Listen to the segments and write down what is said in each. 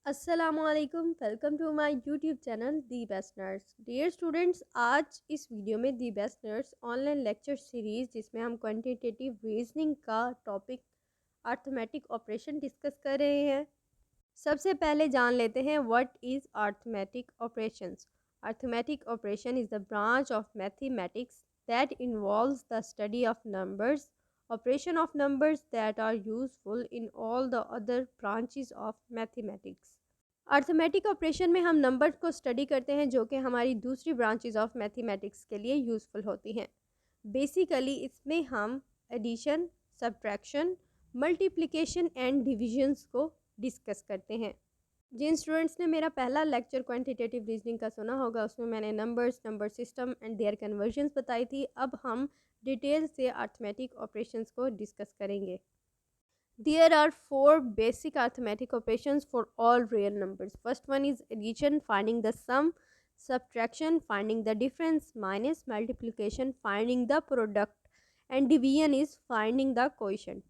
असलकुम welcome to my YouTube channel the best nurse. Dear students, आज इस video में the best nurse online lecture series जिसमें हम क्वांटिटेटिव रीजनिंग का टॉपिक अर्थमेटिक ऑपरेशन डिस्कस कर रहे हैं। सबसे पहले जान लेते हैं what is arithmetic operations. Arithmetic operation is the branch of mathematics that involves the study of numbers, operation of numbers that are useful in all the other branches of mathematics. Arithmetic operation में हम numbers को study करते हैं जो कि हमारी दूसरी branches of mathematics के लिए यूज़फुल होती हैं। बेसिकली इसमें हम addition, subtraction, multiplication and divisions को डिस्कस करते हैं। जिन स्टूडेंट्स ने मेरा पहला लेक्चर क्वांटिटेटिव रीजनिंग का सुना होगा उसमें मैंने numbers, number system and their conversions बताई थी। अब हम डिटेल से अर्थमेटिक ऑपरेशंस को डिस्कस करेंगे। There are four basic arithmetic operations for all real numbers. First one is addition, finding the sum; subtraction, finding the difference; minus, multiplication, finding the product; and division is finding the quotient.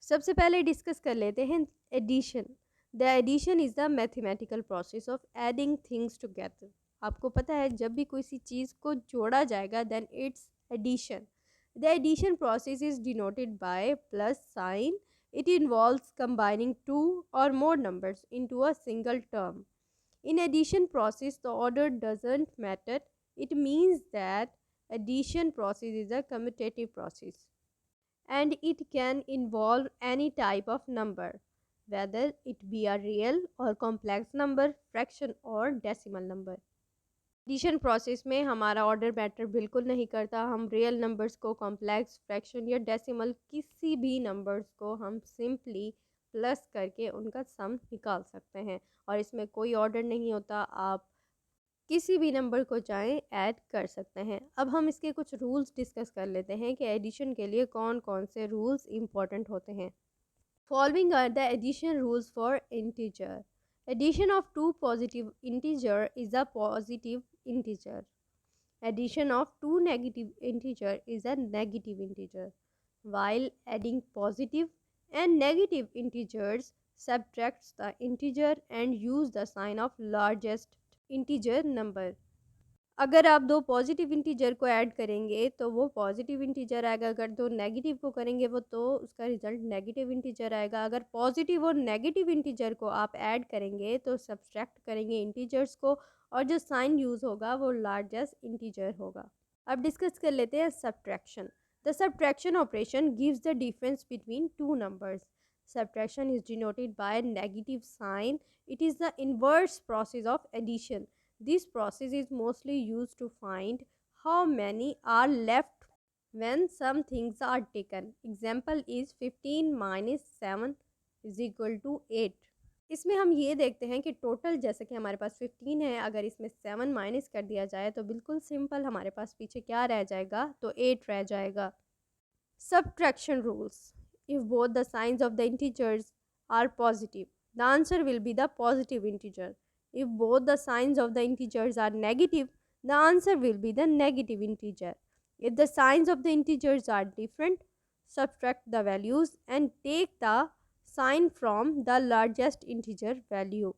सबसे पहले discuss कर लेते हैं addition. The addition is the mathematical process of adding things together. आपको पता है जब भी किसी चीज़ को जोड़ा जाएगा then it's addition. The addition process is denoted by plus sign. It involves combining two or more numbers into a single term. In addition process, the order doesn't matter. It means that addition process is a commutative process and it can involve any type of number, whether it be a real or complex number, fraction or decimal number. Addition process में हमारा order matter बिल्कुल नहीं करता। हम real numbers को complex, fraction या decimal किसी भी नंबर्स को हम सिंपली प्लस करके उनका सम निकाल सकते हैं और इसमें कोई ऑर्डर नहीं होता। आप किसी भी नंबर को चाहें ऐड कर सकते हैं। अब हम इसके कुछ रूल्स डिस्कस कर लेते हैं कि एडिशन के लिए कौन कौन से रूल्स इंपॉर्टेंट होते हैं। Following are the addition rules for integer. Addition of two positive integer is a positive integer. Addition of two negative integer is a negative integer. While adding positive and negative integers, subtracts the integer and use the sign of largest integer number. अगर आप दो positive integer को add करेंगे तो वो positive integer आएगा। अगर दो नेगेटिव को करेंगे वो तो उसका रिजल्ट नेगेटिव इंटीजर आएगा। अगर पॉजिटिव और नेगेटिव इंटीजर को आप ऐड करेंगे तो सब्सट्रैक्ट करेंगे इंटीजर्स को और जो साइन यूज़ होगा वो लार्जेस्ट इंटीजर होगा। अब डिस्कस कर लेते हैं subtraction. The subtraction operation gives the difference between two numbers. Subtraction is denoted by a negative sign. It is the inverse process of addition. This process is mostly used to find how many are left when some things are taken. Example is 15 minus 7 is equal to 8. इसमें हम ये देखते हैं कि total जैसे कि हमारे पास 15 है, अगर इसमें 7 माइनस कर दिया जाए तो बिल्कुल सिंपल हमारे पास पीछे क्या रह जाएगा, तो 8 रह जाएगा। Subtraction rules. If both the signs of the integers are positive, the answer will be the positive integer. If both the signs of the integers are negative, the answer will be the negative integer. If the signs of the integers are different, subtract the values and take the sign from the largest integer value.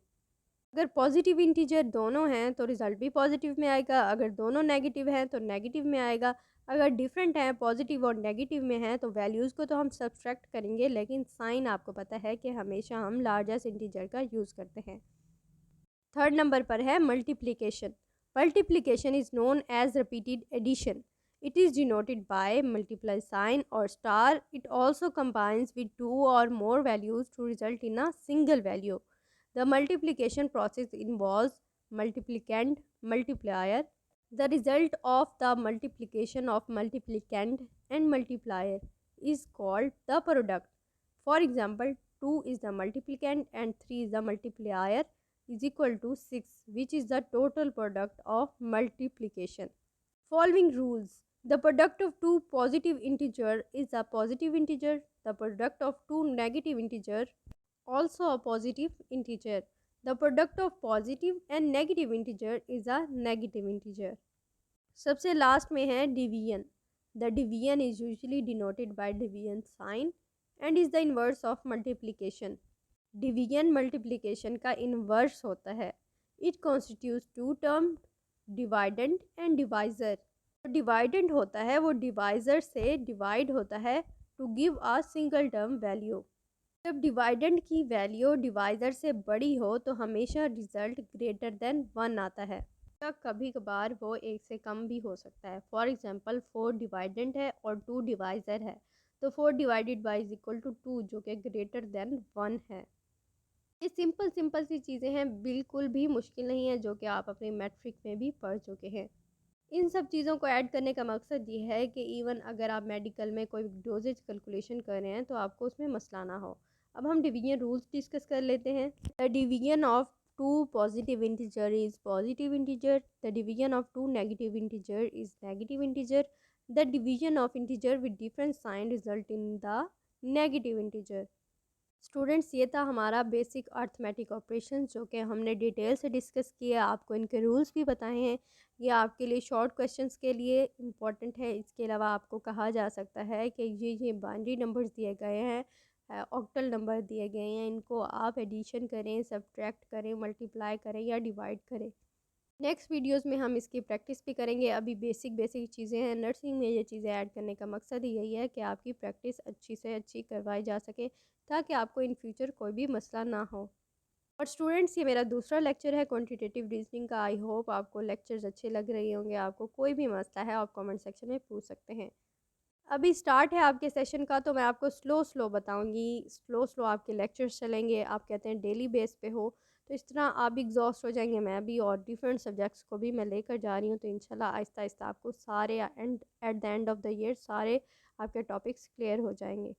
अगर positive integer दोनों हैं तो result भी positive में आएगा, अगर दोनों negative हैं तो नेगेटिव में आएगा। अगर डिफरेंट हैं, पॉजिटिव और नेगेटिव में हैं, तो वैल्यूज़ को तो हम सब्सट्रैक्ट करेंगे लेकिन साइन आपको पता है कि हमेशा हम लार्जेस्ट इंटीजर का यूज़ करते हैं। थर्ड नंबर पर है multiplication. Multiplication is known as repeated addition. It is denoted by multiply sign or star. It also combines with two or more values to result in a single value. The multiplication process involves multiplicand, multiplier. The result of the multiplication of multiplicand and multiplier is called the product. For example, 2 is the multiplicand and 3 is the multiplier is equal to 6, which is the total product of multiplication. Following rules. The product of two positive integer is a positive integer. The product of two negative integer also a positive integer. The product of positive and negative integer is a negative integer. सबसे last में है division. The division is usually denoted by division sign and is the inverse of multiplication. Division multiplication का inverse होता है। It constitutes two term, dividend and divisor. Dividend होता है वो divisor से डिवाइड होता है to give a single term value. जब डिवाइडेंड की वैल्यू डिवाइज़र से बड़ी हो तो हमेशा रिज़ल्ट ग्रेटर देन 1 आता है, या कभी कभार वो 1 से कम भी हो सकता है। फॉर एग्जांपल 4 डिवाइडेंड है और 2 डिवाइज़र है, तो 4 divided by is equal to 2 जो कि ग्रेटर देन 1 है। ये सिंपल सिंपल सी चीज़ें हैं, बिल्कुल भी मुश्किल नहीं है, जो कि आप अपने मैट्रिक में भी पढ़ चुके हैं। इन सब चीज़ों को ऐड करने का मकसद ये है कि इवन अगर आप मेडिकल में कोई डोजेज कैलकुलेशन कर रहे हैं तो आपको उसमें मसला ना हो। अब हम डिवीजन रूल्स डिस्कस कर लेते हैं। The division of two positive integer is positive integer, the division of two negative integer is negative integer, the division of integer with different sign result in the negative integer. Students, ये था हमारा basic arithmetic operation जो कि हमने detail से discuss किया, आपको इनके रूल्स भी बताए हैं। ये आपके लिए शॉर्ट क्वेश्चंस के लिए इम्पॉर्टेंट है। इसके अलावा आपको कहा जा सकता है कि ये बाइनरी नंबर्स दिए गए हैं, ऑक्टल नंबर दिए गए हैं, इनको आप एडिशन करें, सब्ट्रैक्ट करें, मल्टीप्लाई करें या डिवाइड करें। नेक्स्ट वीडियोस में हम इसकी प्रैक्टिस भी करेंगे। अभी बेसिक बेसिक चीज़ें हैं, नर्सिंग में ये चीज़ें ऐड करने का मकसद ही यही है कि आपकी प्रैक्टिस अच्छी से अच्छी करवाई जा सके, ताकि आपको इन फ्यूचर कोई भी मसला ना हो। और स्टूडेंट्स, ये मेरा दूसरा लेक्चर है क्वांटिटेटिव रीजनिंग का। आई होप आपको लेक्चर्स अच्छे लग रहे होंगे। आपको कोई भी मसला है आप कमेंट सेक्शन में पूछ सकते हैं। अभी स्टार्ट है आपके सेशन का, तो मैं आपको स्लो स्लो बताऊंगी, स्लो स्लो आपके लेक्चर्स चलेंगे। आप कहते हैं डेली बेस पे हो, तो इस तरह आप भी एग्जॉस्ट हो जाएंगे, मैं भी, और डिफरेंट सब्जेक्ट्स को भी मैं लेकर जा रही हूँ। तो इंशाल्लाह आहिस्ता आहिस्ता आपको सारे at the end of the year सारे आपके टॉपिक्स क्लियर हो जाएंगे।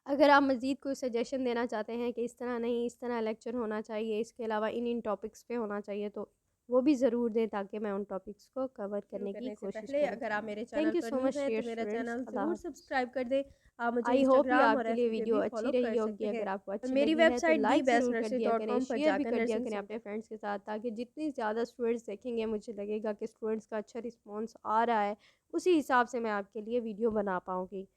अगर आप मज़ीद कोई सजेशन देना चाहते हैं कि इस तरह नहीं, इस तरह लेक्चर होना चाहिए, इसके अलावा इन टॉपिक्स पे होना चाहिए, तो वो भी ज़रूर दें, ताकि मैं उन टॉपिक्स को कवर करने की कोशिश पहले करूँ। अगर आप मेरे थैंक चैनल यू पर सो न्यू मच हैं डियर तो मेरा स्टूडेंट्स। चैनल अल्लाह ज़रूर हाफ़िज़। सब्सक्राइब कर दें। आप मुझे आई होप ये इंस्टाग्राम और आपके लिए एफबी पे वीडियो भी अच्छी फॉलो रही कर होगी। सकते हैं। अगर आपको और अच्छी मेरी लगी है तो वेबसाइट दी लाइक बेस्ट ज़रूर कर नर्सरी दिया डॉट करें, कॉम पर शेयर भी जाकर कर दिया नर्सिंग करें अपने सेंटर फ्रेंड्स के साथ, ताकि जितनी ज़्यादा स्टूडेंट्स देखेंगे मुझे लगेगा कि स्टूडेंट्स का अच्छा रिस्पॉन्स आ रहा है, उसी हिसाब से मैं आपके लिए वीडियो बना पाऊँगी।